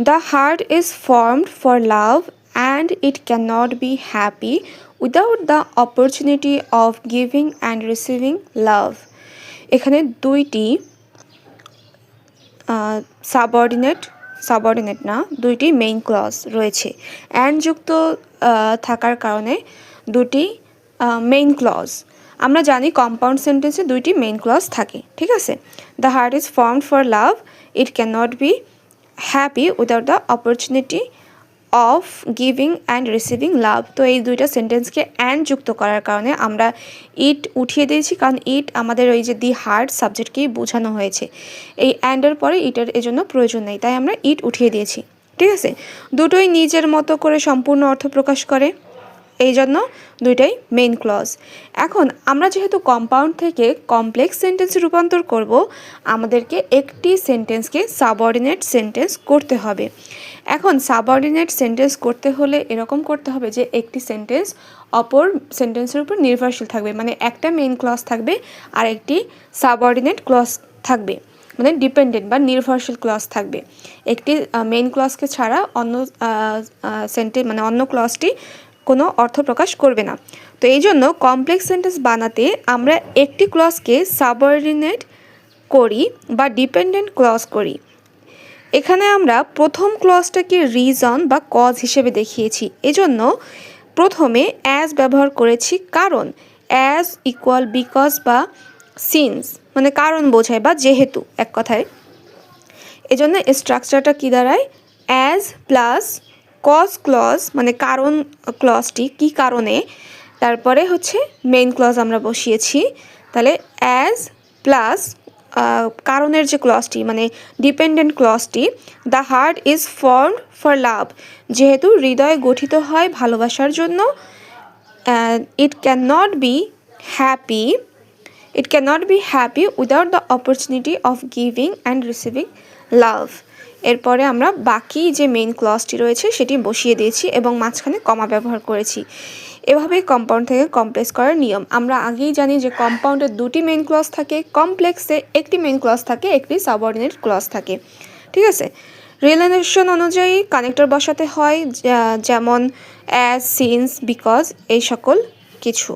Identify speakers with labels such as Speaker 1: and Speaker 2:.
Speaker 1: The heart is formed for love and it can not be happy without the opportunity of giving and receiving love. এখানে দুইটি subordinate না, দুইটি main clause রয়েছে। And যুক্ত থাকার কারণে দুটি মেইন ক্লজ। আমরা জানি কম্পাউন্ড সেন্টেন্সে দুইটি মেইন ক্লজ থাকে, ঠিক আছে। The heart is formed for love, it can not be happy without the opportunity of giving and receiving love. তো এই দুইটা সেন্টেন্সকে অ্যান্ড যুক্ত করার কারণে আমরা ইট উঠিয়ে দিয়েছি, কারণ ইট আমাদের ওই যে দি হার্ট সাবজেক্টকেই বোঝানো হয়েছে। এই অ্যান্ডের পরে ইটের এজন্য প্রয়োজন নেই, তাই আমরা ইট উঠিয়ে দিয়েছি, ঠিক আছে। দুটোই নিজের মতো করে সম্পূর্ণ অর্থ প্রকাশ করে, এই জন্য দুইটাই মেইন ক্লজ। এখন আমরা যেহেতু কম্পাউন্ড থেকে কমপ্লেক্স সেন্টেন্সে রূপান্তর করব, আমাদেরকে একটি সেন্টেন্সকে সাবঅর্ডিনেট সেন্টেন্স করতে হবে। এখন সাবঅর্ডিনেট সেন্টেন্স করতে হলে এরকম করতে হবে যে একটি সেন্টেন্স অপর সেন্টেন্সের উপর নির্ভরশীল থাকবে, মানে একটা মেইন ক্লজ থাকবে আর একটি সাবঅর্ডিনেট ক্লজ থাকবে, মানে ডিপেন্ডেন্ট বা নির্ভরশীল ক্লজ থাকবে। একটি মেইন ক্লজকে ছাড়া অন্য অন্য ক্লজটি কোনো অর্থ প্রকাশ করবে না। তো এই জন্য কমপ্লেক্স সেন্টেন্স বানাতে আমরা একটি ক্লজকে সাবঅর্ডিনেট করি বা ডিপেন্ডেন্ট ক্লজ করি। এখানে আমরা প্রথম ক্লজটাকে রিজন বা কজ হিসেবে দেখিয়েছি, এজন্য প্রথমে অ্যাজ ব্যবহার করেছি, কারণ অ্যাজ ইকুয়াল বিকজ বা সিন্স, মানে কারণ বোঝায় বা যেহেতু এক কথায়। এজন্য স্ট্রাকচারটা কী দাঁড়ায়, অ্যাজ প্লাস কজ ক্লজ, মানে কারণ ক্লজটি কী কারণে, তারপরে হচ্ছে মেইন ক্লজ আমরা বসিয়েছি। তাহলে অ্যাজ প্লাস কারণের যে ক্লজটি মানে ডিপেন্ডেন্ট ক্লজটি, the heart is formed for love, যেহেতু হৃদয় গঠিত হয় ভালোবাসার জন্য। It can not be happy without the opportunity of giving and receiving love. এরপরে আমরা বাকি যে মেইন ক্লজটি রয়েছে সেটি বসিয়ে দিয়েছি এবং মাঝখানে কমা ব্যবহার করেছি। এভাবেই কম্পাউন্ড থেকে কমপ্লেক্স করার নিয়ম। আমরা আগেই জানি যে কম্পাউন্ডে দুটি মেইন ক্লজ থাকে, কমপ্লেক্সে একটি মেইন ক্লজ থাকে, একটি সাবঅর্ডিনেট ক্লজ থাকে, ঠিক আছে। রিলেশন অনুযায়ী কানেক্টর বসাতে হয়, যেমন অ্যাজ, সিন্স, বিকজ, এই সকল কিছু।